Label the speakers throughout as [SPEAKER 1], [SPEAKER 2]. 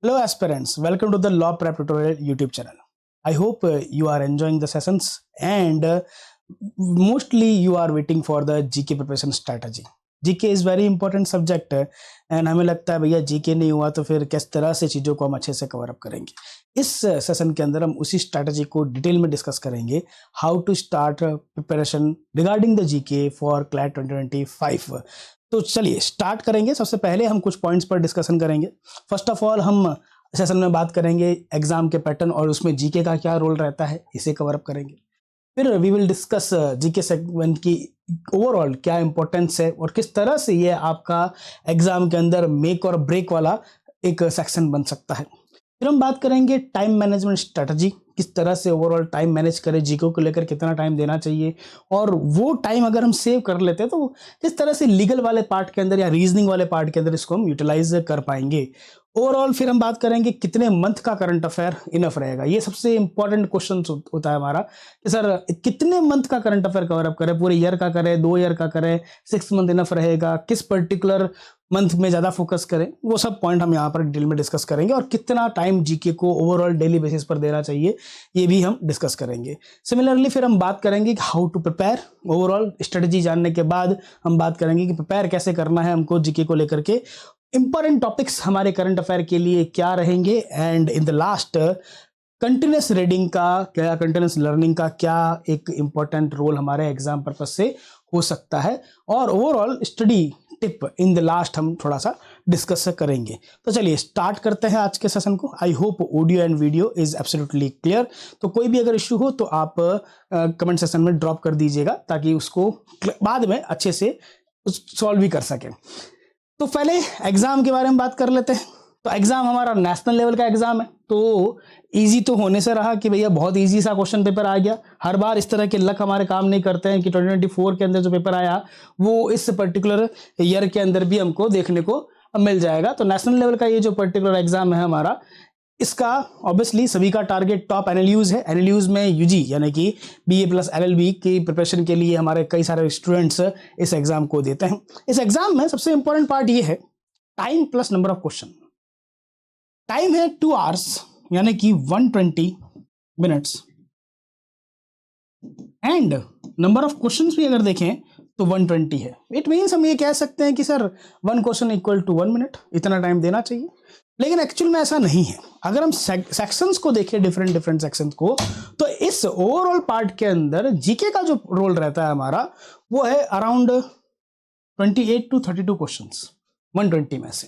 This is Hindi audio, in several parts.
[SPEAKER 1] Hello aspirants, welcome to the Law Prep Tutorial YouTube channel. I hope you are enjoying the sessions and mostly you are waiting for the GK preparation strategy. GK is very important subject and हमें लगता है भैया GK नहीं हुआ तो फिर किस तरह से चीज़ों को हम अच्छे से कवर अप करेंगे. इस सेशन के अंदर हम उसी स्ट्रैटेजी को डिटेल में डिस्कस करेंगे. How to start preparation regarding the GK for CLAT 2025. तो चलिए स्टार्ट करेंगे. सबसे पहले हम कुछ पॉइंट्स पर डिस्कशन करेंगे. फर्स्ट ऑफ ऑल हम सेशन में बात करेंगे एग्जाम के पैटर्न और उसमें जीके का क्या रोल रहता है, इसे कवर अप करेंगे. फिर we will discuss GK segment की ओवरऑल क्या इंपॉर्टेंस है और किस तरह से ये आपका एग्जाम के अंदर मेक और ब्रेक वाला एक सेक्शन बन सकता है. फिर हम बात करेंगे टाइम मैनेजमेंट स्ट्रेटजी, किस तरह से ओवरऑल टाइम मैनेज करें, जीके को लेकर कितना टाइम देना चाहिए और वो टाइम अगर हम सेव कर लेते हैं तो किस तरह से लीगल वाले पार्ट के अंदर या रीजनिंग वाले पार्ट के अंदर इसको हम यूटिलाइज कर पाएंगे. ओवरऑल फिर हम बात करेंगे कितने मंथ का करंट अफेयर इनफ रहेगा. ये सबसे इंपॉर्टेंट क्वेश्चन होता है हमारा कि सर कितने मंथ का करंट अफेयर कवर अप करें, पूरे ईयर का करें, 2 ईयर का करें, 6 मंथ इनफ रहेगा, किस पर्टिकुलर मंथ में ज़्यादा फोकस करें. वो सब पॉइंट हम यहाँ पर डिटेल में डिस्कस करेंगे और कितना टाइम जीके को ओवरऑल डेली बेसिस पर देना चाहिए ये भी हम डिस्कस करेंगे. सिमिलरली फिर हम बात करेंगे कि how to prepare. Overall strategy जानने के बाद हम बात करेंगे कि प्रिपेयर कैसे करना है हमको जीके को लेकर के. इंपॉर्टेंट टॉपिक्स हमारे करंट अफेयर के लिए क्या रहेंगे and in the last continuous reading का क्या, कंटिन्यूस लर्निंग का क्या एक इंपॉर्टेंट रोल हमारे एग्जाम पर्पस से हो सकता है और overall study tip in the last हम थोड़ा सा डिस्कस करेंगे. तो चलिए स्टार्ट करते हैं आज के सेशन को. I hope audio and video is absolutely clear. तो कोई भी अगर इश्यू हो तो आप कमेंट सेशन में ड्रॉप कर दीजिएगा ताकि उसको बाद में अच्छे से सॉल्व भी कर सकें. तो पहले एग्जाम के बारे में बात कर लेते हैं. तो एग्जाम हमारा नेशनल लेवल का एग्जाम है तो इजी तो होने से रहा कि भैया बहुत इजी सा क्वेश्चन पेपर आ गया. हर बार इस तरह के लक हमारे काम नहीं करते हैं कि 2024 के अंदर जो पेपर आया वो इस पर्टिकुलर ईयर के अंदर भी हमको देखने को मिल जाएगा. तो नेशनल लेवल का ये जो पर्टिकुलर एग्जाम है हमारा, इसका ऑब्वियसली सभी का टारगेट टॉप एनएलयूज है. एनएलयूज में यूजी यानी कि बीए प्लस एलएलबी की प्रिपरेशन के लिए हमारे कई सारे स्टूडेंट्स इस एग्जाम को देते हैं. इस एग्जाम में सबसे इंपॉर्टेंट पार्ट ये है time plus number of question. Time है 2 आवर्स यानी कि 120 minutes and number of questions भी अगर देखें तो 120 है. इट मीन्स हम ये कह सकते हैं कि sir 1 question equal to 1 minute, इतना टाइम देना चाहिए. लेकिन एक्चुअल में ऐसा नहीं है. अगर हम सेक्शंस को देखें डिफरेंट सेक्शंस को तो इस ओवरऑल पार्ट के अंदर जीके का जो रोल रहता है हमारा वो है अराउंड 28 टू 32 क्वेश्चंस 120 में से.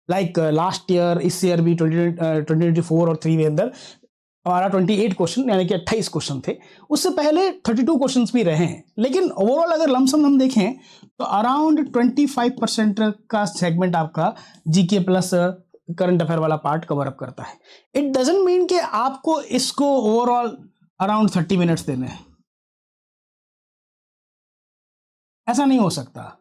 [SPEAKER 1] लाइक लास्ट ईयर, इस ईयर भी 2024 और 3 के अंदर हमारा 28 क्वेश्चन यानी कि 28 क्वेश्चन थे. उससे पहले 32 क्वेश्चंस भी रहे हैं. लेकिन ओवरऑल अगर लमसम हम देखें तो अराउंड 25% का सेगमेंट आपका जीके प्लस करंट अफेयर वाला पार्ट कवर अप करता है. इट डजंट मीन कि आपको इसको ओवरऑल अराउंड 30 मिनट्स देने हैं. ऐसा नहीं हो सकता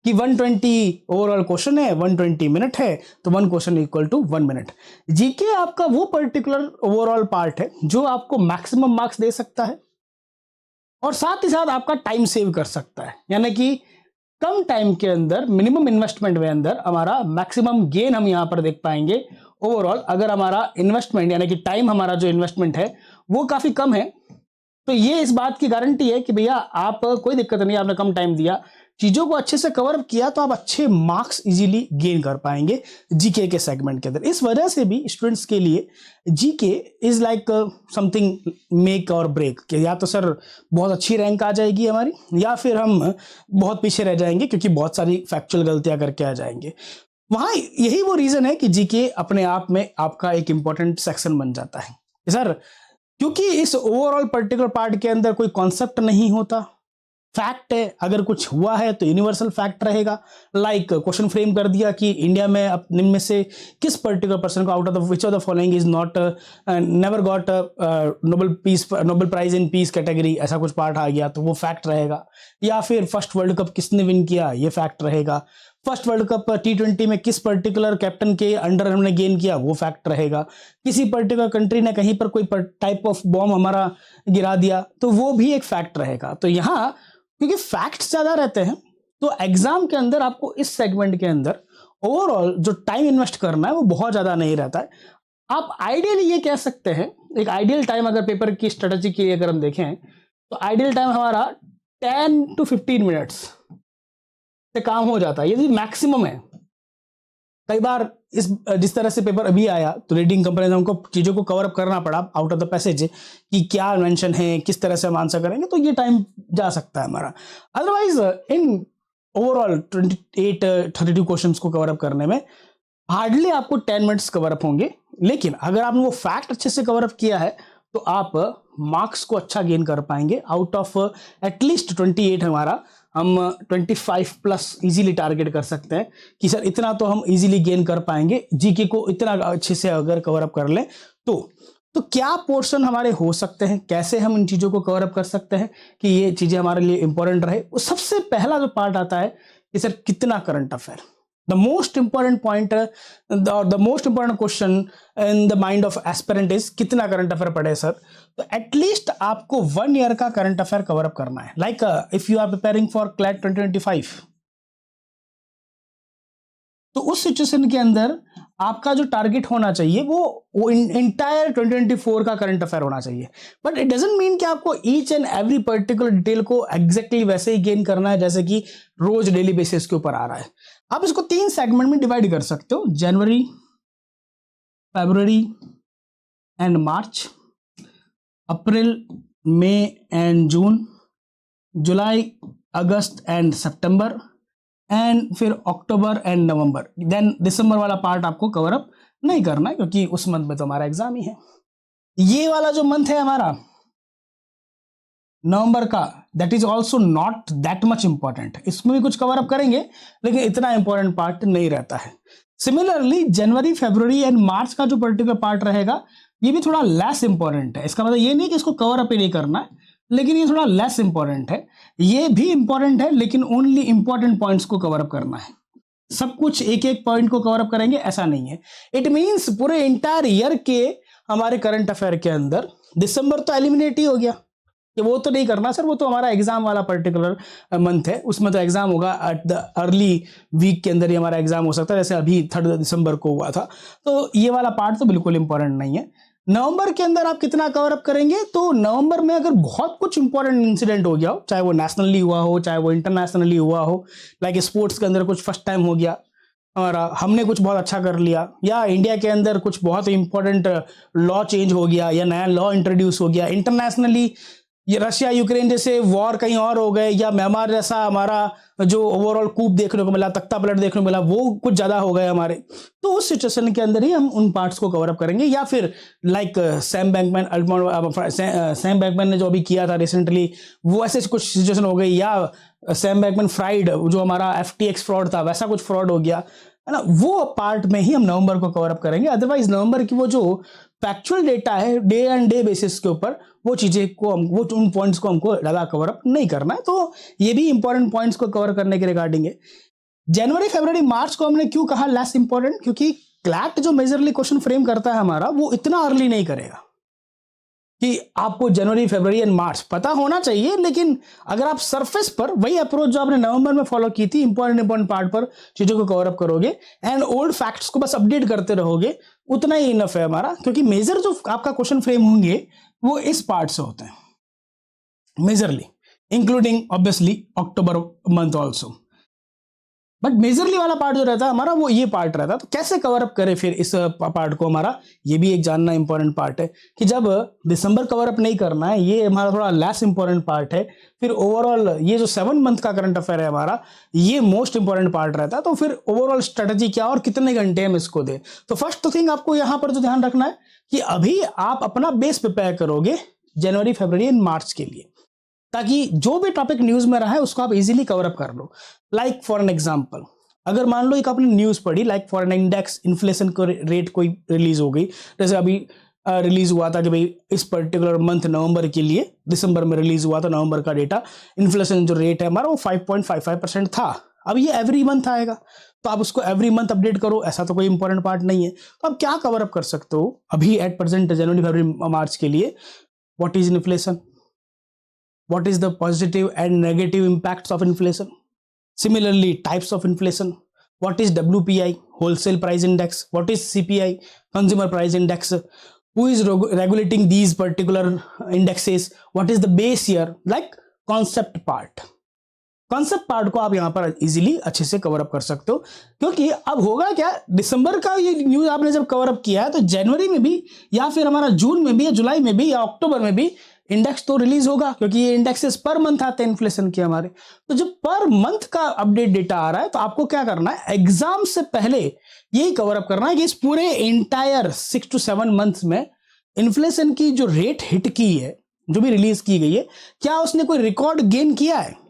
[SPEAKER 1] कि 120 ओवरऑल क्वेश्चन है, 120 मिनट है तो 1 question equal to 1 minute. GK आपका वो पर्टिकुलर ओवरऑल पार्ट है जो आपको मैक्सिमम मार्क्स दे सकता है और साथ ही साथ आपका टाइम सेव कर सकता है. यानी कि कम टाइम के अंदर मिनिमम इन्वेस्टमेंट में अंदर हमारा मैक्सिमम गेन हम यहां पर देख पाएंगे. ओवरऑल अगर हमारा इन्वेस्टमेंट यानी कि टाइम हमारा जो इन्वेस्टमेंट है वो काफी कम है तो ये इस बात की गारंटी है कि भैया आप कोई दिक्कत नहीं, आपने कम टाइम दिया, चीजों को अच्छे से कवर किया तो आप अच्छे मार्क्स इजीली गेन कर पाएंगे जीके के सेगमेंट के अंदर. इस वजह से भी स्टूडेंट्स के लिए GK is like something make और ब्रेक. या तो सर बहुत अच्छी रैंक आ जाएगी हमारी या फिर हम बहुत पीछे रह जाएंगे क्योंकि बहुत सारी फैक्चुअल गलतियां करके आ जाएंगे. वहां यही वो रीजन है कि जीके अपने आप में आपका एक इंपॉर्टेंट सेक्शन बन जाता है. सर क्योंकि इस ओवरऑल पर्टिकुलर पार्ट के अंदर कोई कॉन्सेप्ट नहीं होता, फैक्ट है. अगर कुछ हुआ है तो यूनिवर्सल फैक्ट रहेगा. लाइक क्वेश्चन फ्रेम कर दिया कि इंडिया में निम्न में से किस पर्टिकुलर पर्सन को out of the which of the following is not never got Nobel prize in peace category, ऐसा कुछ पार्ट आ गया तो वो फैक्ट रहेगा. या फिर फर्स्ट वर्ल्ड कप किसने विन किया, ये फैक्ट रहेगा. फर्स्ट वर्ल्ड कप T20 में किस पर्टिकुलर कैप्टन के अंडर हमने गेन किया, वो फैक्ट रहेगा. किसी पर्टिकुलर कंट्री ने कहीं पर कोई टाइप ऑफ बॉम्ब हमारा गिरा दिया तो वो भी एक फैक्ट रहेगा. तो यहाँ क्योंकि फैक्ट्स ज्यादा रहते हैं तो एग्जाम के अंदर आपको इस सेगमेंट के अंदर ओवरऑल जो टाइम इन्वेस्ट करना है वो बहुत ज़्यादा नहीं रहता है। आप आइडियली ये कह सकते हैं, एक आइडियल टाइम अगर पेपर की स्ट्रेटजी की अगर हम देखें तो आइडियल टाइम हमारा 10 to 15 मिनट्स से काम हो जाता है, यदि मैक्सिमम है। कई बार इस जिस तरह से पेपर अभी आया तो रीडिंग कंपेरिजन हमको चीज़ों को कवर अप करना पड़ा आउट ऑफ द पैसेज कि क्या मेंशन है, किस तरह से हम आंसर करेंगे, तो ये टाइम जा सकता है हमारा। अदरवाइज इन ओवरऑल 32 क्वेश्चंस को कवर अप करने में हार्डली आपको 10 मिनट्स कवर अप होंगे। लेकिन अगर आपने वो फैक्ट अच्छे से कवर अप किया है तो आप मार्क्स को अच्छा गेन कर पाएंगे। आउट ऑफ एटलीस्ट 28 हमारा हम 25 प्लस इजीली टारगेट कर सकते हैं कि सर इतना तो हम इजीली गेन कर पाएंगे जीके को इतना अच्छे से अगर कवर अप कर लें तो क्या पोर्शन हमारे हो सकते हैं, कैसे हम इन चीज़ों को कवर अप कर सकते हैं कि ये चीज़ें हमारे लिए इंपॉर्टेंट रहे। वो सबसे पहला जो पार्ट आता है कि सर कितना current affair, the most important point the most important question in the mind of aspirant is कितना करंट अफेयर पढ़े सर। तो एटलीस्ट आपको 1 ईयर का करंट अफेयर कवर अप करना है। Like if you are preparing for CLAT 2025 तो उस सिचुएशन के अंदर आपका जो टारगेट होना चाहिए वो इंटायर 2024 का करंट अफेयर होना चाहिए। बट इट डजंट मीन कि आपको each and every particular detail को एग्जैक्टली वैसे ही गेन करना है जैसे कि रोज डेली बेसिस के ऊपर आ रहा है। आप इसको 3 सेगमेंट में डिवाइड कर सकते हो, जनवरी, फरवरी एंड मार्च, अप्रैल, मई एंड जून, जुलाई, अगस्त एंड सितंबर एंड फिर अक्टूबर एंड नवंबर। देन दिसंबर वाला पार्ट आपको कवर अप नहीं करना है क्योंकि उस मंथ में तो हमारा एग्जाम ही है। ये वाला जो मंथ है हमारा नवंबर का, that is also not that much important. इसमें भी कुछ कवर अप करेंगे लेकिन इतना इंपॉर्टेंट पार्ट नहीं रहता है। सिमिलरली जनवरी, फरवरी एंड मार्च का जो पर्टिकुलर पार्ट रहेगा ये भी थोड़ा लेस इंपॉर्टेंट है। इसका मतलब ये नहीं कि इसको कवर अप ही नहीं करना है, लेकिन ये थोड़ा लेस इंपॉर्टेंट है। ये भी इंपॉर्टेंट है लेकिन ओनली इंपॉर्टेंट पॉइंट्स को कवर अप करना है। सब कुछ एक एक पॉइंट को कवर अप करेंगे ऐसा नहीं है। इट मींस पूरे इंटायर ईयर के हमारे करंट अफेयर के अंदर दिसंबर तो एलिमिनेट ही हो गया कि वो तो नहीं करना सर, वो तो हमारा एग्जाम वाला पर्टिकुलर मंथ है, उसमें तो एग्जाम होगा एट द अर्ली वीक के अंदर ही हमारा एग्जाम हो सकता है, जैसे अभी 3 दिसंबर को हुआ था। तो ये वाला पार्ट तो बिल्कुल इंपॉर्टेंट नहीं है। नवंबर के अंदर आप कितना कवर अप करेंगे, तो नवंबर में अगर बहुत कुछ इंपॉर्टेंट इंसिडेंट हो गया हो, चाहे वो नेशनली हुआ हो चाहे वो इंटरनेशनली हुआ हो, लाइक स्पोर्ट्स के अंदर कुछ फर्स्ट टाइम हो गया हमारा, हमने कुछ बहुत अच्छा कर लिया, या इंडिया के अंदर कुछ बहुत इंपॉर्टेंट लॉ चेंज हो गया या नया लॉ इंट्रोड्यूस हो गया, इंटरनेशनली ये रशिया यूक्रेन जैसे वॉर कहीं और हो गए, या म्यांमार जैसा हमारा जो ओवरऑल कूप देखने को मिला, तख्ता पलट देखने को मिला, वो कुछ ज़्यादा हो गए हमारे, तो उस सिचुएशन के अंदर ही हम उन पार्ट्स को कवर अप करेंगे। या फिर लाइक सैम बैकमैन ने जो अभी किया था रिसेंटली, वो ऐसे कुछ सिचुएशन हो गई, या सैम बैकमैन फ्राइड जो हमारा FTX फ्रॉड था वैसा कुछ फ्रॉड हो गया है ना, वो पार्ट में ही हम नवंबर को कवर अप करेंगे। अदरवाइज नवंबर की वो जो फैक्चुअल डेटा है डे एंड डे बेसिस के ऊपर, वो चीज़ें को हम वो उन पॉइंट्स को हमको ज़्यादा कवर अप नहीं करना है। तो ये भी इंपॉर्टेंट पॉइंट्स को कवर करने के रिगार्डिंग है। जनवरी, फरवरी, मार्च को हमने क्यों कहा लेस इंपॉर्टेंट, क्योंकि क्लैट जो मेजरली क्वेश्चन फ्रेम करता है हमारा, वो इतना अर्ली नहीं करेगा कि आपको जनवरी, फरवरी एंड मार्च पता होना चाहिए। लेकिन अगर आप सरफेस पर वही अप्रोच जो आपने नवंबर में फॉलो की थी, इंपॉर्टेंट पार्ट पर चीज़ों को कवर अप करोगे एंड ओल्ड फैक्ट्स को बस अपडेट करते रहोगे, उतना ही इनफ है हमारा। क्योंकि मेजर जो आपका क्वेश्चन फ्रेम होंगे वो इस पार्ट से होते हैं majorly, including obviously October month also. But majorly वाला पार्ट जो रहता है हमारा वो ये पार्ट रहता है। तो कैसे कवर अप करें फिर इस पार्ट को, हमारा ये भी एक जानना इंपॉर्टेंट पार्ट है कि जब दिसंबर कवर अप नहीं करना है, ये हमारा थोड़ा लेस इंपॉर्टेंट पार्ट है। फिर ओवरऑल ये जो 7 मंथ का करंट अफेयर है हमारा, ये मोस्ट इंपॉर्टेंट पार्ट रहता है। तो फिर ओवरऑल स्ट्रेटजी क्या और कितने घंटे हम इसको दें। तो फर्स्ट थिंग आपको यहाँ पर जो ध्यान रखना है कि अभी आप अपना बेस प्रिपेयर करोगे जनवरी, फरवरी एंड मार्च के लिए, ताकि जो भी टॉपिक न्यूज में रहा है उसको आप इजीली कवर अप कर लो। लाइक फॉर एन एग्जांपल, अगर मान लो एक आपने न्यूज पढ़ी, like for an index inflation को रेट कोई रिलीज हो गई, जैसे अभी रिलीज हुआ था कि भाई इस पर्टिकुलर मंथ नवंबर के लिए, दिसंबर में रिलीज हुआ था नवंबर का डेटा, इन्फ्लेशन जो रेट है हमारा वो 5.55% था। अब ये एवरी मंथ आएगा तो आप उसको एवरी मंथ अपडेट करो, ऐसा तो कोई इंपॉर्टेंट पार्ट नहीं है। तो आप क्या कवर अप कर सकते हो अभी एट प्रेजेंट जनवरी, फरवरी, मार्च के लिए, what is inflation, what is the positive and negative impacts of inflation, similarly types of inflation, what is WPI, wholesale price index, what is CPI, consumer price index, who is regulating these particular indexes, what is the base year, like concept part. Concept part को आप यहां पर इजीली अच्छे से कवर अप कर सकते हो, क्योंकि अब होगा क्या, दिसंबर का ये न्यूज आपने जब कवर अप किया है तो जनवरी में भी या फिर हमारा जून में भी या जुलाई में भी या अक्टूबर में भी इंडेक्स तो रिलीज होगा, क्योंकि ये इंडेक्सेस पर मंथ आते हैं इन्फ्लेशन के हमारे। तो जब पर मंथ का अपडेट डेटा आ रहा है तो आपको क्या करना है, एग्जाम से पहले यही कवर अप करना है कि इस पूरे एंटायर 6 to 7 मंथ्स में इन्फ्लेशन की जो रेट हिट की है, जो भी रिलीज की गई है, क्या उसने कोई रिकॉर्ड गेन किया है,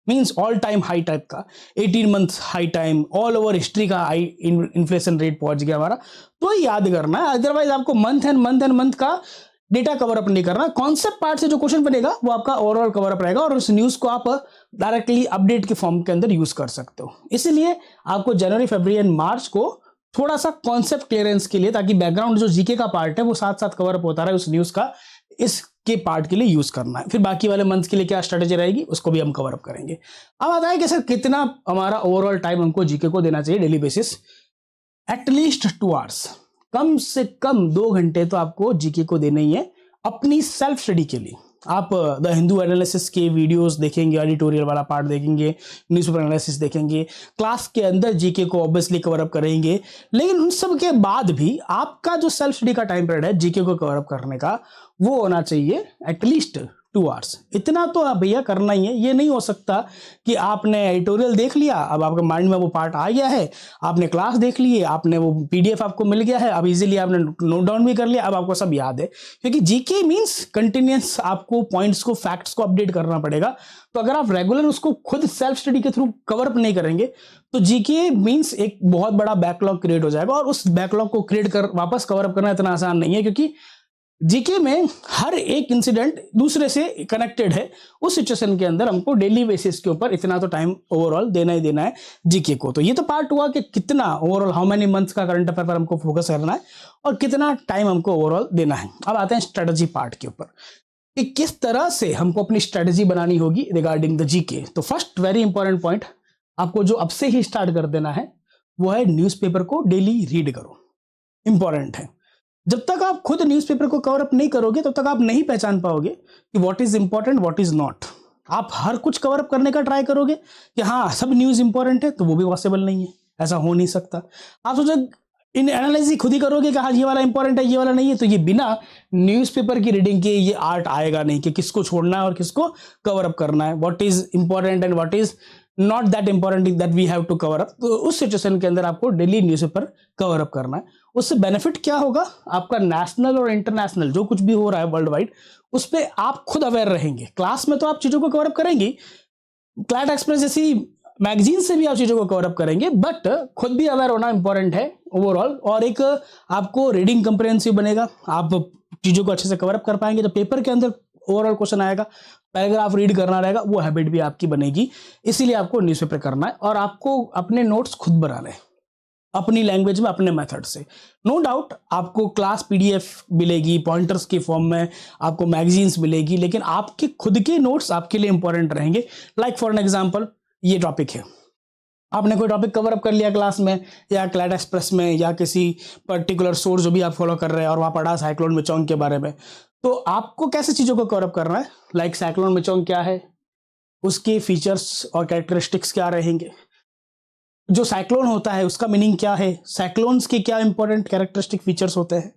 [SPEAKER 1] means all time high type का 18 month high time, all over history का हाई इन्फ्लेशन रेट पहुंच गया हमारा, तो याद करना है। अदरवाइज आपको मंथ एंड मंथ का डेटा कवर अप नहीं करना। कॉन्सेप्ट पार्ट से जो क्वेश्चन बनेगा वो आपका ओवरऑल कवर अप रहेगा और उस न्यूज को आप डायरेक्टली अपडेट के फॉर्म के अंदर यूज कर सकते हो। इसलिए आपको जनवरी, फरवरी एंड मार्च को थोड़ा सा कॉन्सेप्ट क्लियरेंस के लिए, ताकि बैकग्राउंड जो जीके का पार्ट है वो साथ साथ कवर अप होता रहे उस न्यूज का, इसके पार्ट के लिए यूज करना है। फिर बाकी वाले मंथ के लिए क्या स्ट्रेटेजी रहेगी उसको भी हम कवर अप करेंगे। अब आता है कि सर कितना हमारा ओवरऑल टाइम हमको जीके को देना चाहिए डेली बेसिस। एटलीस्ट 2 आवर्स, कम से कम 2 घंटे तो आपको जीके को देना ही है अपनी सेल्फ स्टडी के लिए। आप द हिंदू एनालिसिस के वीडियोस देखेंगे, एडिटोरियल वाला पार्ट देखेंगे, न्यूज़पेपर एनालिसिस देखेंगे, क्लास के अंदर जीके को ऑब्वियसली कवर अप करेंगे, लेकिन उन सब के बाद भी आपका जो सेल्फ स्टडी का टाइम पीरियड है जीके को कवर अप करने का, वो होना चाहिए एटलीस्ट 2 आवर्स। इतना तो आप भैया करना ही है। ये नहीं हो सकता कि आपने एडिटोरियल देख लिया, अब आपके माइंड में वो पार्ट आ गया है, आपने क्लास देख ली है, आपने वो पीडीएफ आपको मिल गया है, अब इजीली आपने नोट डाउन भी कर लिया, अब आपको सब याद है। क्योंकि जीके मींस कंटिन्यूअस, आपको पॉइंट्स को, फैक्ट्स को अपडेट करना पड़ेगा। तो अगर आप रेगुलर उसको खुद सेल्फ स्टडी के थ्रू कवर अप नहीं करेंगे तो जीके मींस एक बहुत बड़ा बैकलॉग क्रिएट हो जाएगा, और उस बैकलॉग को क्रिएट कर वापस कवर अप करना इतना आसान नहीं है, क्योंकि जीके में हर एक इंसिडेंट दूसरे से कनेक्टेड है। उस सिचुएशन के अंदर हमको डेली बेसिस के ऊपर इतना तो टाइम ओवरऑल देना ही देना है जीके को। तो ये तो पार्ट हुआ कि कितना ओवरऑल, हाउ मेनी मंथ्स का करंट अफेयर पर हमको फोकस करना है और कितना टाइम हमको ओवरऑल देना है। अब आते हैं स्ट्रेटजी पार्ट के ऊपर कि किस तरह से हमको अपनी स्ट्रेटजी बनानी होगी रिगार्डिंग द जीके। तो फर्स्ट वेरी इंपॉर्टेंट पॉइंट आपको जो अब से ही स्टार्ट कर देना है वो है न्यूज़पेपर को डेली रीड करो। इंपॉर्टेंट है। जब तक आप खुद न्यूज़पेपर को कवर अप नहीं करोगे तब तक आप नहीं पहचान पाओगे कि what is important, what is not. आप हर कुछ कवर अप करने का ट्राई करोगे कि हाँ सब न्यूज़ इंपॉर्टेंट है, तो वो भी पॉसिबल नहीं है, ऐसा हो नहीं सकता। आप सोचो इन एनालिसिस खुद ही करोगे कि हाँ ये वाला इंपॉर्टेंट है, ये वाला नहीं है, तो ये बिना न्यूज़पेपर की रीडिंग के ये आर्ट आएगा नहीं कि किसको छोड़ना है और किसको कवर अप करना है, what is important and what is not that important that we have to cover up. तो उस सिचुएशन के अंदर आपको डेली न्यूज़पेपर कवर अप करना है। उससे बेनिफिट क्या होगा, आपका नेशनल और इंटरनेशनल जो कुछ भी हो रहा है वर्ल्ड वाइड, उस पर आप खुद अवेयर रहेंगे। क्लास में तो आप चीज़ों को कवर अप करेंगे, क्लैट एक्सप्रेस जैसी मैगजीन से भी आप चीज़ों को कवर अप करेंगे, बट खुद भी अवेयर होना इंपॉर्टेंट है ओवरऑल। और एक आपको रीडिंग कंप्रिहेंसिव बनेगा, आप चीज़ों को अच्छे से कवर अप कर पाएंगे। जब पेपर के अंदर ओवरऑल क्वेश्चन आएगा, पैराग्राफ रीड करना रहेगा, वो हैबिट भी आपकी बनेगी। इसीलिए आपको न्यूज़पेपर करना है और आपको अपने नोट्स खुद बनाने हैं अपनी लैंग्वेज में, अपने मेथड से। नो डाउट आपको क्लास पीडीएफ मिलेगी, पॉइंटर्स की फॉर्म में आपको मैगजीन्स मिलेगी, लेकिन आपके खुद के नोट्स आपके लिए इंपॉर्टेंट रहेंगे। लाइक फॉर एन एग्जांपल, ये टॉपिक है, आपने कोई टॉपिक कवर अप कर लिया क्लास में या क्लैट एक्सप्रेस में या किसी पर्टिकुलर सोर्स जो भी आप फॉलो कर रहे हैं और वहाँ पढ़ा साइक्लोन मेचोंग के बारे में, तो आपको कैसे चीज़ों को कवर अप करना है। लाइक साइक्लोन मेचोंग क्या है, उसके फीचर्स और कैरेक्टरिस्टिक्स क्या रहेंगे, जो साइक्लोन होता है उसका मीनिंग क्या है, साइक्लोन्स के क्या इंपॉर्टेंट कैरेक्टरिस्टिक फीचर्स होते हैं,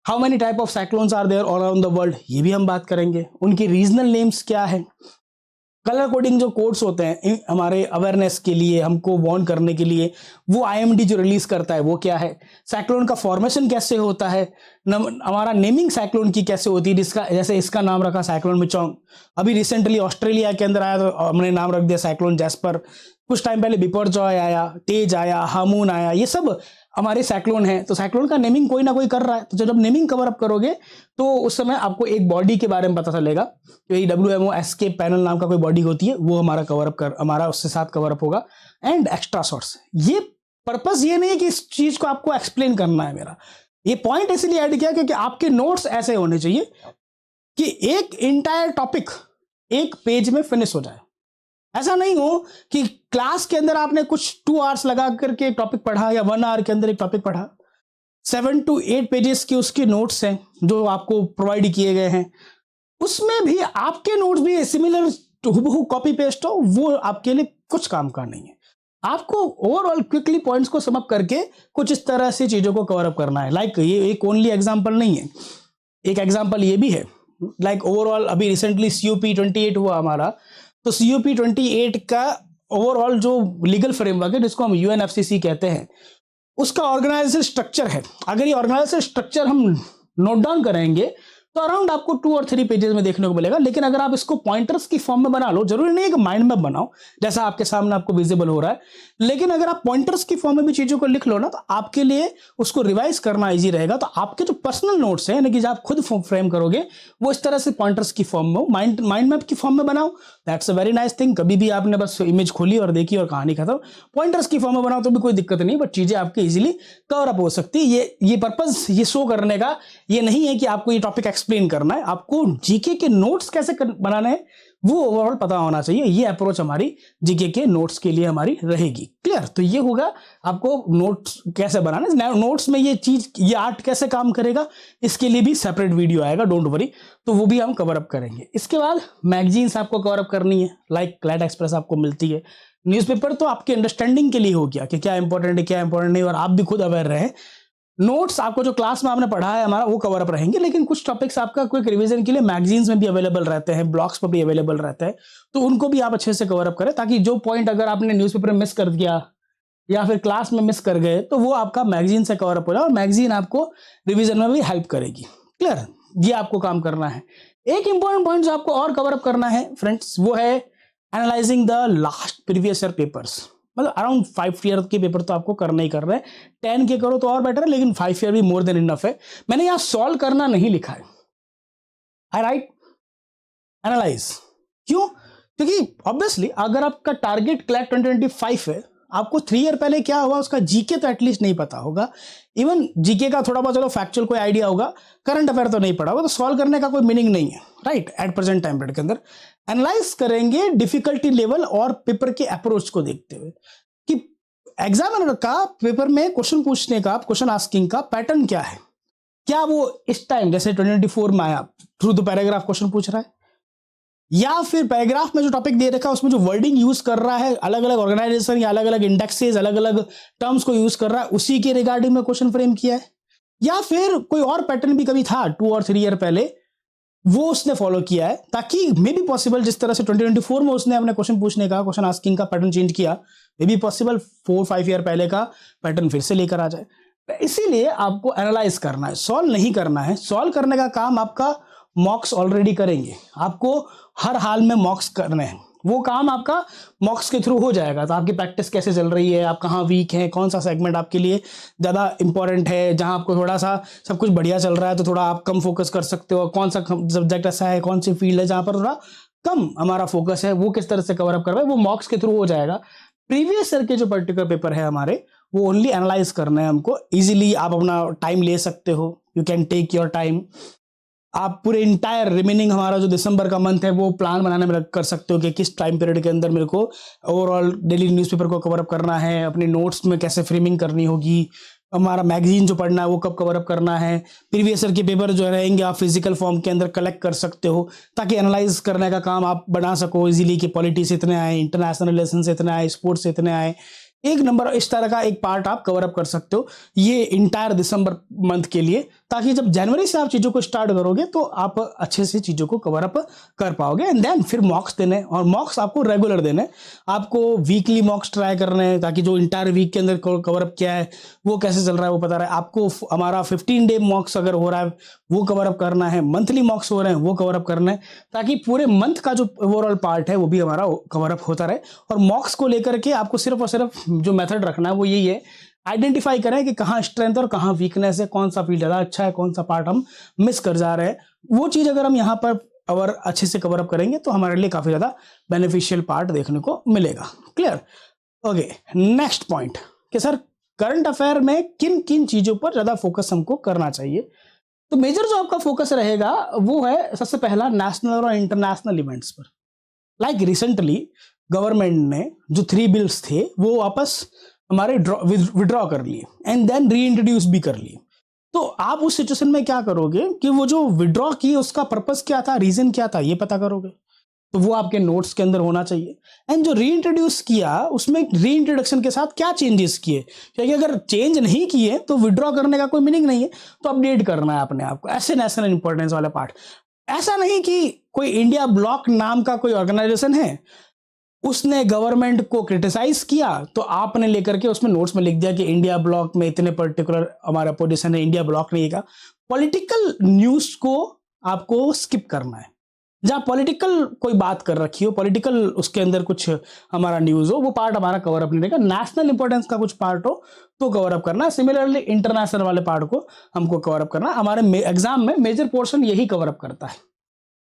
[SPEAKER 1] how many type of cyclones are there all around the world, ये भी हम बात करेंगे। उनकी रीजनल नेम्स क्या है, कलर कोडिंग जो कोड्स होते हैं हमारे अवेयरनेस के लिए, हमको वार्न करने के लिए, वो आईएमडी जो रिलीज करता है वो क्या है, साइक्लोन का फॉर्मेशन कैसे होता है, हमारा नेमिंग साइक्लोन की कैसे होती है, जिसका जैसे इसका नाम रखा साइक्लोन मेचोंग, अभी रिसेंटली ऑस्ट्रेलिया के अंदर आया तो हमने नाम रख दिया साइक्लोन जैस्पर, कुछ टाइम पहले बिपरजॉय आया, तेज आया, हामून आया, ये सब हमारे साइक्लोन है। तो साइक्लोन का नेमिंग कोई ना कोई कर रहा है, तो जब नेमिंग कवर अप करोगे तो उस समय आपको एक बॉडी के बारे में पता चलेगा कि WMO एस्केप पैनल नाम का कोई बॉडी होती है, वो हमारा कवर अप कर हमारा उससे साथ कवर अप होगा। एंड एक्स्ट्रा सोर्स, ये पर्पस ये नहीं है कि इस चीज को आपको एक्सप्लेन करना है, मेरा ये पॉइंट इसलिए ऐड किया क्योंकि आपके नोट्स ऐसे होने चाहिए कि एक इंटायर टॉपिक एक पेज में फिनिश हो जाए। ऐसा नहीं हो कि क्लास के अंदर आपने कुछ 2 आवर्स लगा करके टॉपिक पढ़ा या 1 आवर के अंदर एक टॉपिक पढ़ा, 7 to 8 पेजेस के उसके नोट्स हैं जो आपको प्रोवाइड किए गए हैं, उसमें भी आपके नोट्स भी सिमिलर हूबहू कॉपी पेस्ट हो, वो आपके लिए कुछ काम का नहीं है। आपको ओवरऑल क्विकली पॉइंट्स को समअप करके कुछ इस तरह से चीजों को कवर अप करना है। लाइक ये एक ओनली एग्जांपल नहीं है, एक एग्जांपल ये भी है। लाइक ओवरऑल अभी रिसेंटली COP 28 हुआ हमारा, तो COP 28 का ओवरऑल जो लीगल फ्रेमवर्क है जिसको हम UNFCCC कहते हैं, उसका ऑर्गेनाइजेशन स्ट्रक्चर है। अगर ये ऑर्गेनाइजेशन स्ट्रक्चर हम नोट डाउन करेंगे तो अराउंड आपको 2 और 3 पेजेस में देखने को मिलेगा। लेकिन अगर आप इसको पॉइंटर्स की फॉर्म में बना लो, जरूरी नहीं है कि माइंड मैप बनाओ जैसा आपके सामने आपको विजिबल हो रहा है, लेकिन अगर आप पॉइंटर्स की फॉर्म में भी चीजों को लिख लो ना, तो आपके लिए उसको रिवाइज करना इजी रहेगा। तो आपके जो पर्सनल नोट्स हैं, यानी कि जो आप खुद फ्रेम करोगे, वो इस तरह से पॉइंटर्स की फॉर्म में, माइंड मैप की फॉर्म में बनाओ। That's a very nice thing. कभी भी आपने बस इमेज खोली और देखी और कहानी खत्म। पॉइंटर्स की फॉर्म में बनाओ तो भी कोई दिक्कत नहीं, बट चीजें आपकी इजीली कवर अप हो सकती है। ये पर्पस ये शो करने का ये नहीं है कि आपको ये टॉपिक एक्सप्लेन करना है, आपको जीके के नोट्स कैसे बनाने हैं वो ओवरऑल पता होना चाहिए। ये अप्रोच हमारी जीके के नोट्स के लिए हमारी रहेगी। क्लियर? तो ये होगा आपको नोट्स कैसे बनाना, नोट्स में ये चीज, ये आर्ट कैसे काम करेगा, इसके लिए भी सेपरेट वीडियो आएगा, डोंट वरी, तो वो भी हम कवर अप करेंगे। इसके बाद मैगजीन्स आपको कवर अप करनी है, लाइक क्लैट एक्सप्रेस आपको मिलती है। न्यूज़पेपर तो आपके अंडरस्टैंडिंग के लिए हो गया कि क्या इंपॉर्टेंट है क्या इंपॉर्टेंट नहीं, और आप भी खुद अवेयर रहे। नोट्स आपको जो क्लास में आपने पढ़ा है हमारा वो कवर अप रहेंगे, लेकिन कुछ टॉपिक्स आपका क्विक रिवीजन के लिए मैगजीन्स में भी अवेलेबल रहते हैं, ब्लॉग्स पर भी अवेलेबल रहते हैं, तो उनको भी आप अच्छे से कवर अप करें, ताकि जो पॉइंट अगर आपने न्यूज़पेपर में मिस कर दिया या फिर क्लास में मिस कर गए तो वो आपका मैगजीन से कवर अप हो जाए, और मैगजीन आपको रिवीजन में भी हेल्प करेगी। क्लियर? ये आपको काम करना है। एक इंपॉर्टेंट पॉइंट जो आपको और कवर अप करना है फ्रेंड्स, वो है analysing the last previous year papers. मतलब अराउंड 5 ईयर के पेपर तो आपको करना ही कर रहे हैं, 10 के करो तो और बेटर है, लेकिन 5 ईयर भी मोर देन इनफ है। मैंने यहां सॉल्व करना नहीं लिखा है, आई राइट एनालाइज। क्यों? क्योंकि ऑब्वियसली अगर आपका टारगेट क्लैट 2025 है, आपको 3 ईयर पहले क्या हुआ उसका जीके तो एटलीस्ट नहीं पता होगा। इवन जीके का थोड़ा बहुत चलो फैक्चुअल कोई आइडिया होगा, करंट अफेयर तो नहीं पढ़ा होगा, तो सॉल्व करने का कोई मीनिंग नहीं है, right? At present time period के अंदर एनालाइज करेंगे डिफिकल्टी लेवल और पेपर के अप्रोच को देखते हुए कि एग्जामिनर का पेपर में क्वेश्चन पूछने का, क्वेश्चन आस्किंग का पैटर्न क्या है। क्या वो इस टाइम जैसे 2024 में आया थ्रू द पैराग्राफ क्वेश्चन पूछ रहा है, या फिर पैराग्राफ में जो टॉपिक दे रखा है उसमें जो वर्डिंग यूज कर रहा है, अलग अलग ऑर्गेनाइजेशन या अलग अलग इंडेक्सेस, अलग अलग टर्म्स को यूज कर रहा है, उसी के रिगार्डिंग में क्वेश्चन फ्रेम किया है, या फिर कोई और पैटर्न भी कभी था 2 और 3 ईयर पहले वो उसने फॉलो किया है, ताकि मे बी पॉसिबल जिस तरह से 2024 में उसने अपने क्वेश्चन पूछने का, क्वेश्चन आस्किंग का पैटर्न चेंज किया, मे बी पॉसिबल 4-5 ईयर पहले का पैटर्न फिर से लेकर आ जाए। इसीलिए आपको एनालाइज करना है, सॉल्व नहीं करना है। सॉल्व करने का काम आपका मॉक्स ऑलरेडी करेंगे, आपको हर हाल में मॉक्स करने हैं, वो काम आपका मॉक्स के थ्रू हो जाएगा। तो आपकी प्रैक्टिस कैसे चल रही है, आप कहाँ वीक हैं, कौन सा सेगमेंट आपके लिए ज़्यादा इंपॉर्टेंट है, जहाँ आपको थोड़ा सा सब कुछ बढ़िया चल रहा है तो थोड़ा आप कम फोकस कर सकते हो, कौन सा सब्जेक्ट ऐसा है, कौन सी फील्ड है जहाँ पर थोड़ा कम हमारा फोकस है, वो किस तरह से कवर अप करवाए, वो मॉक्स के थ्रू हो जाएगा। प्रीवियस ईयर के जो पर्टिकुलर पेपर है हमारे, वो ओनली एनालाइज करना है हमको। इजीली आप अपना टाइम ले सकते हो, you can take your time. आप पूरे इंटायर रिमेनिंग हमारा जो दिसंबर का मंथ है वो प्लान बनाने में कर सकते हो कि किस टाइम पीरियड के अंदर मेरे को ओवरऑल डेली न्यूज़पेपर को कवर अप करना है, अपने नोट्स में कैसे फ्रेमिंग करनी होगी, हमारा मैगजीन जो पढ़ना है वो कब कवर अप करना है। प्रीवियस ईयर के पेपर जो रहेंगे आप फिजिकल फॉर्म के अंदर कलेक्ट कर सकते हो, ताकि एनालाइज करने का काम आप बना सको इजीली कि पॉलिटी से इतने आए, इंटरनेशनल रिलेशन से इतने आए, स्पोर्ट्स से इतने आए, एक नंबर इस तरह का एक पार्ट आप कवर अप कर सकते हो ये इंटायर दिसंबर मंथ के लिए, ताकि जब जनवरी से आप चीज़ों को स्टार्ट करोगे तो आप अच्छे से चीज़ों को कवर अप कर पाओगे। एंड देन फिर मॉक्स देने, और मॉक्स आपको रेगुलर देने, आपको वीकली मॉक्स ट्राई करने हैं, ताकि जो इंटायर वीक के अंदर कवर अप किया है वो कैसे चल रहा है वो पता रहे आपको। हमारा 15 डे मॉक्स अगर हो रहा है वो कवर अप करना है, मंथली मॉक्स हो रहे हैं वो कवर अप करना है, ताकि पूरे मंथ का जो ओवरऑल पार्ट है वो भी हमारा कवर अप होता रहे। और मॉक्स को लेकर के आपको सिर्फ और सिर्फ जो मेथड रखना है वो यही है, आइडेंटिफाई करें कि कहाँ स्ट्रेंथ और कहाँ वीकनेस है, कौन सा फील्ड ज़्यादा अच्छा है, कौन सा पार्ट हम मिस कर जा रहे हैं। वो चीज़ अगर हम यहाँ पर और अच्छे से कवर अप करेंगे तो हमारे लिए काफ़ी ज़्यादा बेनिफिशियल पार्ट देखने को मिलेगा। क्लियर? ओके, नेक्स्ट पॉइंट कि सर करंट अफेयर में किन किन चीज़ों पर ज़्यादा फोकस हमको करना चाहिए। तो मेजर जो आपका फोकस रहेगा वो है सबसे पहला नेशनल और इंटरनेशनल इवेंट्स पर। लाइक रिसेंटली गवर्नमेंट ने जो 3 बिल्स थे वो वापस हमारे विड्रॉ कर लिए एंड देन री इंट्रोड्यूस भी कर लिए। तो आप उस सिचुएशन में क्या करोगे कि वो जो विड्रॉ किए उसका पर्पस क्या था, रीजन क्या था, ये पता करोगे। तो वो आपके नोट्स के अंदर होना चाहिए। एंड जो री इंट्रोड्यूस किया उसमें री इंट्रोडक्शन के साथ क्या चेंजेस किए, क्योंकि अगर चेंज नहीं किए तो विड्रॉ करने का कोई मीनिंग नहीं है। तो अपडेट करना है अपने आप को, ऐसे नेशनल इंपॉर्टेंस वाले पार्ट। ऐसा नहीं कि कोई इंडिया ब्लॉक नाम का कोई ऑर्गेनाइजेशन है, उसने गवर्नमेंट को क्रिटिसाइज किया तो आपने लेकर के उसमें नोट्स में लिख दिया कि इंडिया ब्लॉक में इतने पर्टिकुलर हमारा पोजीशन है, इंडिया ब्लॉक नहीं का। पॉलिटिकल न्यूज को आपको स्किप करना है। जहां पॉलिटिकल कोई बात कर रखी हो, पॉलिटिकल उसके अंदर कुछ हमारा न्यूज हो, वो पार्ट हमारा कवर अप नहीं रहेगा। नेशनल इंपॉर्टेंस का कुछ पार्ट हो तो कवर अप करना। सिमिलरली इंटरनेशनल वाले पार्ट को हमको कवर अप करना। हमारे एग्जाम में मेजर पोर्शन यही कवर अप करता है।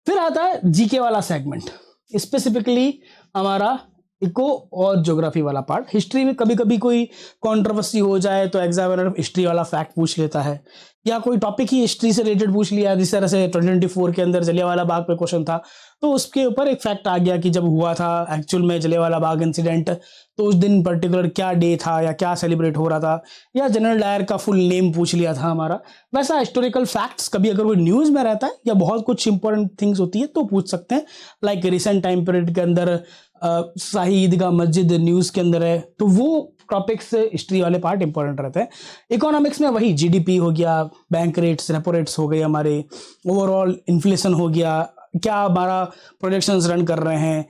[SPEAKER 1] फिर आता है जीके वाला सेगमेंट, स्पेसिफिकली हमारा इको और ज्योग्राफी वाला पार्ट। हिस्ट्री में कभी कभी कोई कंट्रोवर्सी हो जाए तो एग्जामिनर हिस्ट्री वाला फैक्ट पूछ लेता है, या कोई टॉपिक ही हिस्ट्री से रिलेटेड पूछ लिया। जिस तरह से 2024 के अंदर जलियांवाला बाग पे क्वेश्चन था, तो उसके ऊपर एक फैक्ट आ गया कि जब हुआ था एक्चुअल में जलियांवाला बाग इंसिडेंट, तो उस दिन पर्टिकुलर क्या डे था या क्या सेलिब्रेट हो रहा था, या जनरल डायर का फुल नेम पूछ लिया था हमारा। वैसा हिस्टोरिकल फैक्ट्स कभी अगर कोई न्यूज़ में रहता है या बहुत कुछ इंपॉर्टेंट थिंग्स होती है तो पूछ सकते हैं। लाइक रिसेंट टाइम पीरियड के अंदर शाही ईदगाह मस्जिद न्यूज़ के अंदर है, तो वो टॉपिक्स हिस्ट्री वाले पार्ट इंपॉर्टेंट रहते हैं। इकोनॉमिक्स में वही जीडीपी हो गया, बैंक रेट्स, रेपो रेट्स हो गए, हमारे ओवरऑल इन्फ्लेशन हो गया, क्या हमारा प्रोजेक्शंस रन कर रहे हैं,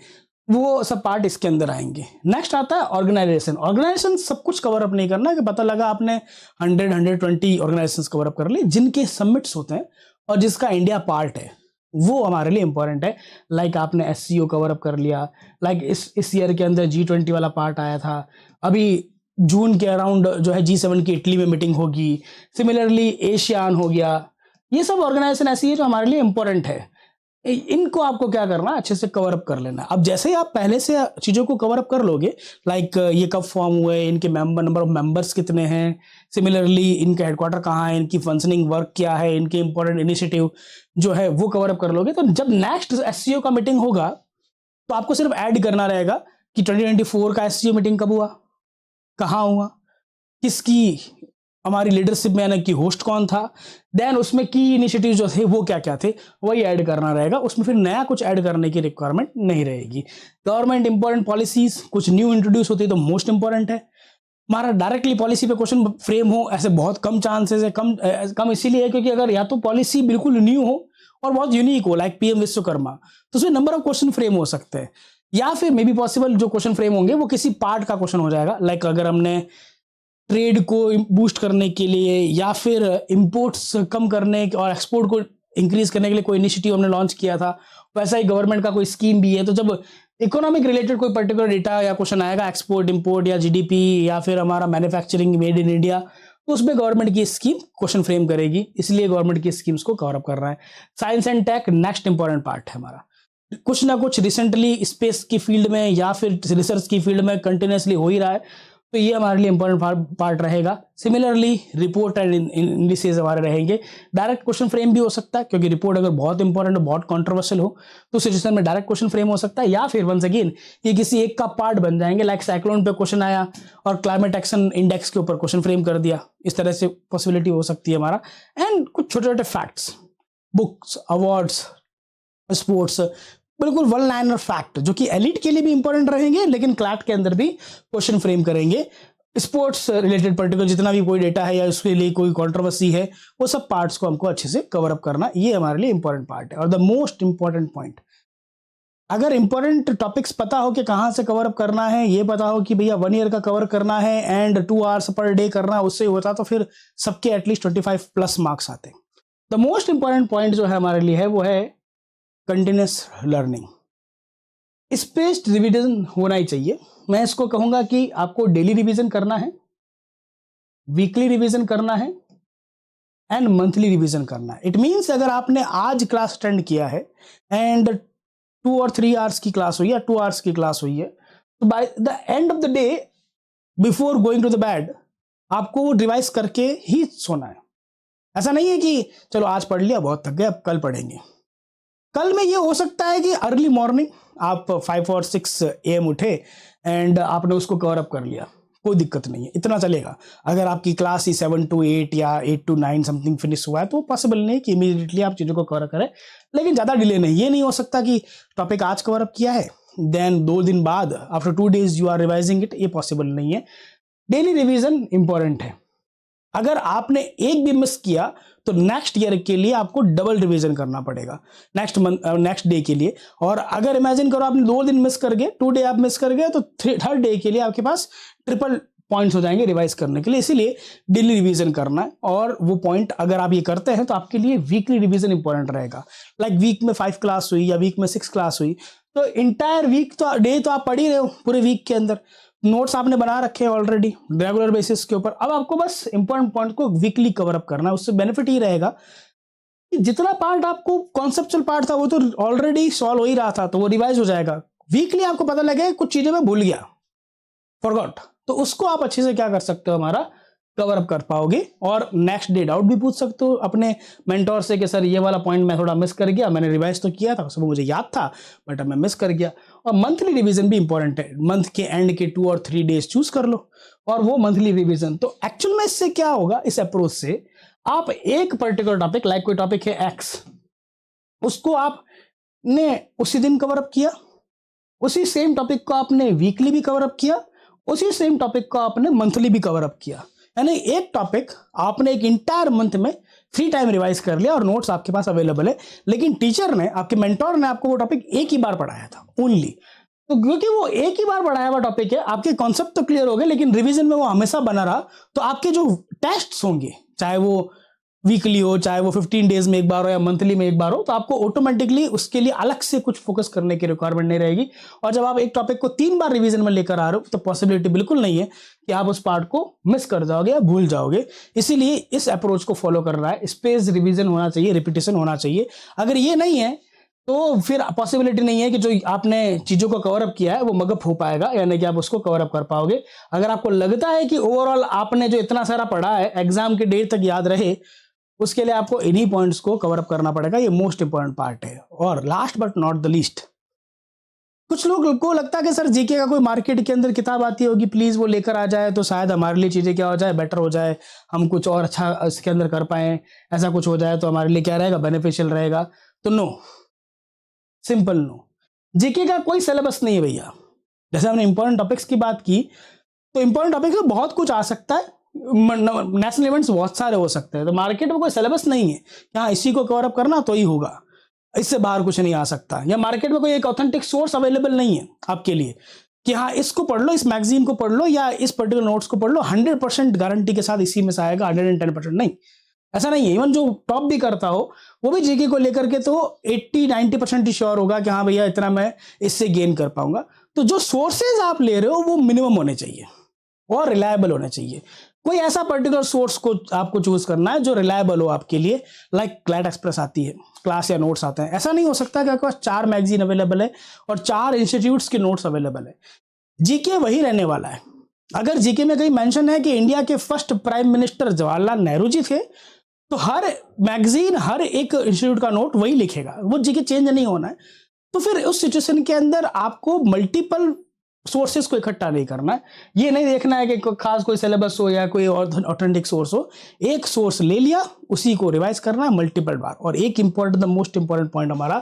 [SPEAKER 1] वो सब पार्ट इसके अंदर आएंगे। नेक्स्ट आता है ऑर्गेनाइजेशन। ऑर्गेनाइजेशन सब कुछ कवर अप नहीं करना कि पता लगा आपने 100-120 ऑर्गेनाइजेशंस कवर अप कर ली जिनके समिट्स होते हैं और जिसका इंडिया पार्ट है, वो हमारे लिए इंपॉर्टेंट है। लाइक आपने एससीओ कवर अप कर लिया। लाइक इस ईयर के अंदर G20 वाला पार्ट आया था। अभी जून के अराउंड जो है G7 की इटली में मीटिंग होगी। सिमिलरली एशियान हो गया। ये सब ऑर्गेनाइजेशन ऐसी है जो हमारे लिए इंपॉर्टेंट है। इनको आपको क्या करना, अच्छे से कवर अप कर लेना। अब जैसे ही आप पहले से चीज़ों को कवर अप कर लोगे, लाइक ये कब फॉर्म हुए, इनके नंबर ऑफ मेंबर्स कितने हैं, सिमिलरली इनका हेडक्वार्टर कहाँ है, इनकी फंक्शनिंग वर्क क्या है, इनके इंपॉर्टेंट इनिशिएटिव जो है वो कवर अप कर लोगे, तो जब नेक्स्ट एससीओ का मीटिंग होगा तो आपको सिर्फ ऐड करना रहेगा कि 2024 का एससीओ मीटिंग कब हुआ, कहाँ हुआ, किसकी हमारी लीडरशिप में, यानी कि होस्ट कौन था, देन उसमें की इनिशिएटिव जो थे वो क्या क्या थे, वही ऐड करना रहेगा। उसमें फिर नया कुछ ऐड करने की रिक्वायरमेंट नहीं रहेगी। गवर्नमेंट इंपॉर्टेंट पॉलिसीज कुछ न्यू इंट्रोड्यूस होती है तो मोस्ट इंपॉर्टेंट है। हमारा डायरेक्टली पॉलिसी पे क्वेश्चन फ्रेम हो ऐसे बहुत कम चांसेस है। कम इसीलिए है क्योंकि अगर या तो पॉलिसी बिल्कुल न्यू हो और बहुत यूनिक हो, लाइक पीएम विश्वकर्मा, तो उसमें नंबर ऑफ क्वेश्चन फ्रेम हो सकते हैं, या फिर मे बी पॉसिबल जो क्वेश्चन फ्रेम होंगे वो किसी पार्ट का क्वेश्चन हो जाएगा। लाइक अगर हमने ट्रेड को बूस्ट करने के लिए या फिर इंपोर्ट्स कम करने और एक्सपोर्ट को इंक्रीज करने के लिए कोई इनिशिएटिव हमने लॉन्च किया था, वैसा ही गवर्नमेंट का कोई स्कीम भी है, तो जब इकोनॉमिक रिलेटेड कोई पर्टिकुलर डेटा या क्वेश्चन आएगा, एक्सपोर्ट इंपोर्ट या जीडीपी या फिर हमारा मैन्युफैक्चरिंग मेड इन इंडिया, तो उसमें गवर्नमेंट की स्कीम क्वेश्चन फ्रेम करेगी। इसलिए गवर्नमेंट की स्कीम्स को कवर अप कर रहा है। Science and tech next important part है हमारा। कुछ ना कुछ रिसेंटली स्पेस की फील्ड में या फिर रिसर्च की फील्ड में कंटिन्यूसली हो ही रहा है, तो ये हमारे लिए इंपॉर्टेंट पार्ट रहेगा। सिमिलरली रिपोर्ट एंड इंडिसेस हमारे रहेंगे। डायरेक्ट क्वेश्चन फ्रेम भी हो सकता है, क्योंकि रिपोर्ट अगर बहुत इंपॉर्टेंट हो, बहुत कॉन्ट्रोवर्शियल हो, तो सिचुएशन में डायरेक्ट क्वेश्चन फ्रेम हो सकता है, या फिर वंस अगेन ये किसी एक का पार्ट बन जाएंगे। लाइक साइक्लोन पे क्वेश्चन आया और क्लाइमेट एक्शन इंडेक्स के ऊपर क्वेश्चन फ्रेम कर दिया, इस तरह से पॉसिबिलिटी हो सकती है हमारा। एंड कुछ छोटे छोटे फैक्ट्स, बुक्स, अवार्ड्स, स्पोर्ट्स, बिल्कुल वन लाइनर फैक्ट जो कि एलिट के लिए भी इंपॉर्टेंट रहेंगे, लेकिन क्लैट के अंदर भी क्वेश्चन फ्रेम करेंगे। स्पोर्ट्स रिलेटेड पर्टिकुलर जितना भी कोई डेटा है या उसके लिए कोई कंट्रोवर्सी है, वो सब पार्ट्स को हमको अच्छे से कवर अप करना, ये हमारे लिए इंपॉर्टेंट पार्ट है। और द मोस्ट इंपॉर्टेंट पॉइंट, अगर इंपॉर्टेंट टॉपिक्स पता हो कि कहाँ से कवर अप करना है, ये पता हो कि भैया 1 ईयर का कवर करना है एंड 2 आवर्स पर डे करना है, उससे होता तो फिर सबके एटलीस्ट 25+ मार्क्स आते। द मोस्ट इंपॉर्टेंट पॉइंट जो है हमारे लिए है वो है कंटिन्यूस लर्निंग। स्पेस्ड रिवीजन होना ही चाहिए। मैं इसको कहूंगा कि आपको डेली रिवीजन करना है, वीकली रिवीजन करना है एंड मंथली रिवीजन करना है। इट मीन्स अगर आपने आज क्लास अटेंड किया है एंड 2 और 3 आवर्स की क्लास हुई है, 2 आवर्स की क्लास हुई है, तो by the end of the day before going to the bed आपको रिवाइज करके ही सोना है। ऐसा नहीं है कि चलो आज पढ़ लिया, बहुत थक गए, अब कल पढ़ेंगे। कल में ये हो सकता है कि अर्ली मॉर्निंग आप 5 और 6 AM उठे एंड आपने उसको कवर अप कर लिया, कोई दिक्कत नहीं है, इतना चलेगा। अगर आपकी क्लास ही 7 to 8 या 8 to 9 समथिंग फिनिश हुआ है तो पॉसिबल नहीं कि इमीडिएटली आप चीज़ों को कवर करें, लेकिन ज़्यादा डिले नहीं। ये नहीं हो सकता कि टॉपिक आज कवर अप किया है देन 2 दिन बाद after 2 days you are revising it, ये पॉसिबल नहीं है। डेली रिवीजन इंपॉर्टेंट है। अगर आपने एक भी मिस किया तो नेक्स्ट ईयर के लिए आपको डबल रिवीजन करना पड़ेगा, नेक्स्ट मंथ नेक्स्ट डे के लिए। और अगर इमेजिन करो आपने 2 दिन मिस कर गए, 2 डे आप मिस कर गए, तो थर्ड डे के लिए आपके पास ट्रिपल पॉइंट्स हो जाएंगे रिवाइज करने के लिए। इसीलिए डेली रिवीजन करना है, और वो पॉइंट अगर आप ये करते हैं तो आपके लिए वीकली रिवीजन इंपॉर्टेंट रहेगा। लाइक वीक में 5 क्लास हुई या वीक में 6 क्लास हुई, तो इंटायर वीक तो डे तो आप पढ़ ही रहे हो, पूरे वीक के अंदर नोट्स आपने बना रखे हैं ऑलरेडी रेगुलर बेसिस के ऊपर। अब आपको बस इंपॉर्टेंट पॉइंट को वीकली कवर अप करना है। उससे बेनिफिट ही रहेगा कि जितना पार्ट आपको कॉन्सेप्चुअल पार्ट था वो तो ऑलरेडी सॉल्व हो ही रहा था, तो वो रिवाइज हो जाएगा। वीकली आपको पता लगेगा कुछ चीजें मैं भूल गया, फॉरगॉट, तो उसको आप अच्छे से क्या कर सकते हो, हमारा कवर अप कर पाओगे। और नेक्स्ट डे डाउट भी पूछ सकते हो अपने मेंटोर से कि सर ये वाला पॉइंट मैं थोड़ा मिस कर गया, मैंने रिवाइज तो किया था, सब मुझे याद था बट अब मैं मिस कर गया। और मंथली रिवीजन भी इंपॉर्टेंट है, मंथ के एंड के 2 और 3 डेज चूज कर लो और वो मंथली रिवीजन। तो एक्चुअल में इससे क्या होगा, इस अप्रोच से आप एक पर्टिकुलर टॉपिक, लाइक कोई टॉपिक है एक्स, उसको आपने उसी दिन कवर अप किया, उसी सेम टॉपिक को आपने वीकली भी कवर अप किया, उसी सेम टॉपिक को आपने मंथली भी कवर अप किया। यानी एक टॉपिक आपने एक इंटायर मंथ में फ्री टाइम रिवाइज कर लिया और नोट्स आपके पास अवेलेबल है, लेकिन टीचर ने, आपके मेंटोर ने आपको वो टॉपिक एक ही बार पढ़ाया था ओनली। तो क्योंकि वो एक ही बार पढ़ाया हुआ टॉपिक है, आपके कॉन्सेप्ट तो क्लियर हो गए, लेकिन रिवीजन में वो हमेशा बना रहा, तो आपके जो टेस्ट्स होंगे, चाहे वो वीकली हो, चाहे वो 15 डेज में एक बार हो या मंथली में एक बार हो, तो आपको ऑटोमेटिकली उसके लिए अलग से कुछ फोकस करने की रिक्वायरमेंट नहीं रहेगी। और जब आप एक टॉपिक को 3 बार रिवीजन में लेकर आ रहे हो तो पॉसिबिलिटी बिल्कुल नहीं है कि आप उस पार्ट को मिस कर जाओगे या भूल जाओगे। इसीलिए इस अप्रोच को फॉलो कर रहा है, स्पेस रिवीजन होना चाहिए, रिपीटेशन होना चाहिए। अगर ये नहीं है तो फिर पॉसिबिलिटी नहीं है कि जो आपने चीजों को कवर अप किया है वो मगअप हो पाएगा, यानी कि आप उसको कवर अप कर पाओगे। अगर आपको लगता है कि ओवरऑल आपने जो इतना सारा पढ़ा है एग्जाम के डेट तक याद रहे, उसके लिए आपको इन्हीं पॉइंट्स को कवर अप करना पड़ेगा, ये मोस्ट इंपॉर्टेंट पार्ट है। और last but not the least, कुछ लोग को लगता है कि सर जीके का कोई मार्केट के अंदर किताब आती होगी, प्लीज वो लेकर आ जाए तो शायद हमारे लिए चीजें क्या हो जाए, बेटर हो जाए, हम कुछ और अच्छा इसके अंदर कर पाए, ऐसा कुछ हो जाए तो हमारे लिए क्या रहेगा, बेनिफिशियल रहेगा। तो नो, सिंपल नो, जीके का कोई सिलेबस नहीं है भैया। जैसे हमने इंपॉर्टेंट टॉपिक्स की बात की, तो इंपॉर्टेंट टॉपिक्स में बहुत कुछ आ सकता है, नेशनल इवेंट्स बहुत सारे हो सकते हैं, तो मार्केट में कोई सिलेबस नहीं है कि हाँ इसी को कवर अप करना तो ही होगा, इससे बाहर कुछ नहीं आ सकता। या मार्केट में कोई एक ऑथेंटिक सोर्स अवेलेबल नहीं है आपके लिए कि हाँ इसको पढ़ लो, इस मैगजीन को पढ़ लो या इस पर्टिकुलर नोट्स को पढ़ लो, 100% गारंटी के साथ इसी में से आएगा, 110% नहीं, ऐसा नहीं है। इवन जो टॉप भी करता हो वो भी जीके को लेकर के तो 80-90% ही श्योर होगा कि हाँ भैया इतना मैं इससे गेन कर पाऊंगा। तो जो सोर्सेज आप ले रहे हो वो मिनिमम होने चाहिए और रिलायबल होने चाहिए। कोई ऐसा पर्टिकुलर सोर्स को आपको चूज करना है जो रिलायबल हो आपके लिए, लाइक क्लैट एक्सप्रेस आती है, क्लास या नोट्स आते हैं। ऐसा नहीं हो सकता कि आपके पास 4 मैगजीन अवेलेबल है और 4 इंस्टीट्यूट्स के नोट्स अवेलेबल है। जीके वही रहने वाला है। अगर जीके में कहीं मेंशन है कि इंडिया के first prime minister Jawaharlal Nehru ji थे, तो हर मैगजीन, हर एक इंस्टीट्यूट का नोट वही लिखेगा, वो जीके चेंज नहीं होना है। तो फिर उस सिचुएशन के अंदर आपको मल्टीपल सोर्सेस को इकट्ठा नहीं करना है, ये नहीं देखना है कि खास कोई सिलेबस हो या कोई ऑथेंटिक सोर्स हो। एक सोर्स ले लिया, उसी को रिवाइज करना है मल्टीपल बार। और एक important, the most important point हमारा,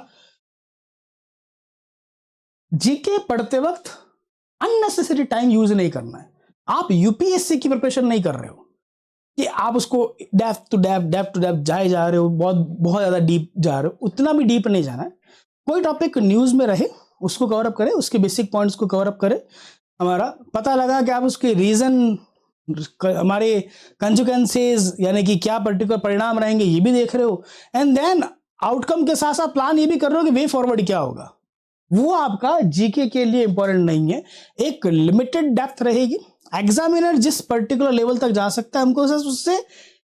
[SPEAKER 1] जीके पढ़ते वक्त अननेसेसरी टाइम यूज नहीं करना है। आप यूपीएससी की प्रिपरेशन नहीं कर रहे हो कि आप उसको डेप्थ टू डेप्थ जाए जा रहे हो, बहुत ज्यादा डीप जा रहे हो, उतना भी डीप नहीं जाना है। कोई टॉपिक न्यूज में रहे उसको कवर अप करें, उसके बेसिक पॉइंट्स को कवर अप करें। हमारा पता लगा कि आप उसके रीजन, हमारे कंसिक्वेंसेस, यानी कि क्या पर्टिकुलर परिणाम रहेंगे ये भी देख रहे हो, एंड देन आउटकम के साथ साथ प्लान ये भी कर रहे हो कि वे फॉरवर्ड क्या होगा। वो आपका जीके के लिए इंपॉर्टेंट नहीं है। एक लिमिटेड डेप्थ रहेगी, एग्जामिनर जिस पर्टिकुलर लेवल तक जा सकता है हमको उससे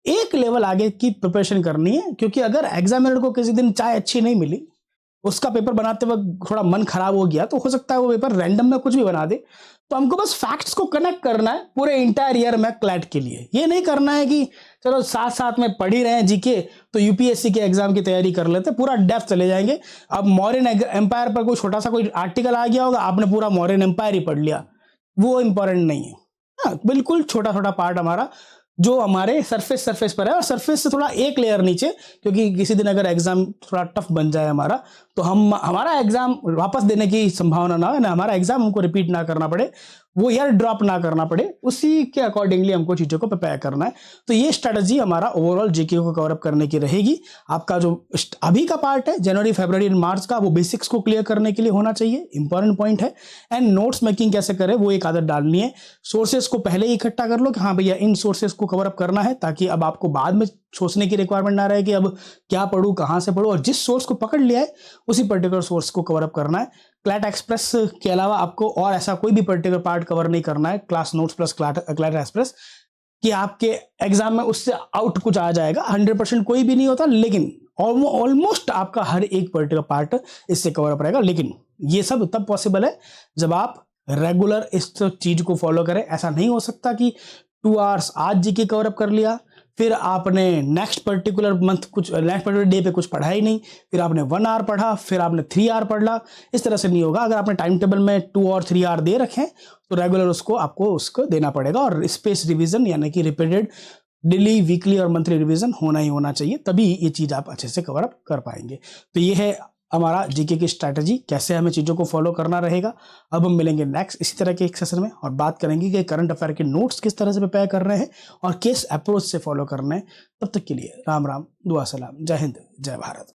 [SPEAKER 1] एक लेवल आगे की प्रिपरेशन करनी है। क्योंकि अगर एग्जामिनर को किसी दिन चाय अच्छी नहीं मिली, उसका पेपर बनाते वक्त थोड़ा मन खराब हो गया तो हो सकता है वो पेपर रैंडम में कुछ भी बना दे। तो हमको बस फैक्ट्स को कनेक्ट करना है पूरे इंटायर ईयर में क्लैट के लिए। ये नहीं करना है कि चलो साथ साथ में पढ़ ही रहे हैं जीके तो यूपीएससी के एग्जाम की तैयारी कर लेते, पूरा डेप्थ चले जाएंगे। अब मौर्यन एम्पायर पर कोई छोटा सा कोई आर्टिकल आ गया होगा, आपने पूरा मौर्यन एम्पायर ही पढ़ लिया, वो इंपॉर्टेंट नहीं है। हाँ, बिल्कुल छोटा छोटा पार्ट हमारा जो हमारे सरफेस पर है, और सरफेस से थोड़ा एक लेयर नीचे, क्योंकि किसी दिन अगर एग्जाम थोड़ा टफ बन जाए हमारा तो हमारा एग्जाम वापस देने की संभावना ना हो, ना हमारा एग्जाम हमको रिपीट ना करना पड़े, वो ईयर ड्रॉप ना करना पड़े, उसी के अकॉर्डिंगली हमको चीज़ों को प्रिपेयर करना है। तो ये स्ट्रेटजी हमारा ओवरऑल जीके को कवर अप करने की रहेगी। आपका जो अभी का पार्ट है जनवरी फरवरी एंड मार्च का, वो बेसिक्स को क्लियर करने के लिए होना चाहिए, इंपॉर्टेंट पॉइंट है। एंड नोट्स मेकिंग कैसे करें वो एक आदत डालनी है। सोर्सेस को पहले ही इकट्ठा कर लो कि हाँ भैया इन सोर्सेस को कवर अप करना है, ताकि अब आपको बाद में सोचने की रिक्वायरमेंट ना रहे कि अब क्या पढ़ूं कहाँ से पढ़ूं, और जिस सोर्स को पकड़ लिया है उसी पर्टिकुलर सोर्स को कवर अप करना है। क्लैट एक्सप्रेस के अलावा आपको और ऐसा कोई भी पर्टिकुलर पार्ट कवर नहीं करना है, class notes plus CLAT express, कि आपके एग्जाम में उससे आउट कुछ आ जाएगा। 100% कोई भी नहीं होता, लेकिन ऑलमोस्ट आपका हर एक पर्टिकुलर पार्ट इससे कवर अप रहेगा। लेकिन ये सब तब पॉसिबल है जब आप रेगुलर इस चीज को फॉलो करें। ऐसा नहीं हो सकता कि 2 आवर्स आज जीके कवर अप कर लिया, फिर आपने नेक्स्ट पर्टिकुलर डे पे कुछ पढ़ा ही नहीं, फिर आपने 1 आवर पढ़ा, फिर आपने 3 आवर पढ़ा। इस तरह से नहीं होगा। अगर आपने टाइम टेबल में 2 और 3 आवर दे रखे हैं तो रेगुलर उसको देना पड़ेगा, और स्पेस रिवीजन यानी कि रिपीटेड डेली वीकली और मंथली रिवीजन होना ही होना चाहिए, तभी ये चीज आप अच्छे से कवर अप कर पाएंगे। तो ये है हमारा जीके की स्ट्रैटेजी, कैसे हमें चीज़ों को फॉलो करना रहेगा। अब हम मिलेंगे नेक्स्ट इसी तरह के एक सेशन में और बात करेंगे कि करंट अफेयर के नोट्स किस तरह से प्रिपेयर कर रहे हैं और किस अप्रोच से फॉलो करना है। तब तक के लिए राम राम, दुआ सलाम, जय हिंद, जय भारत।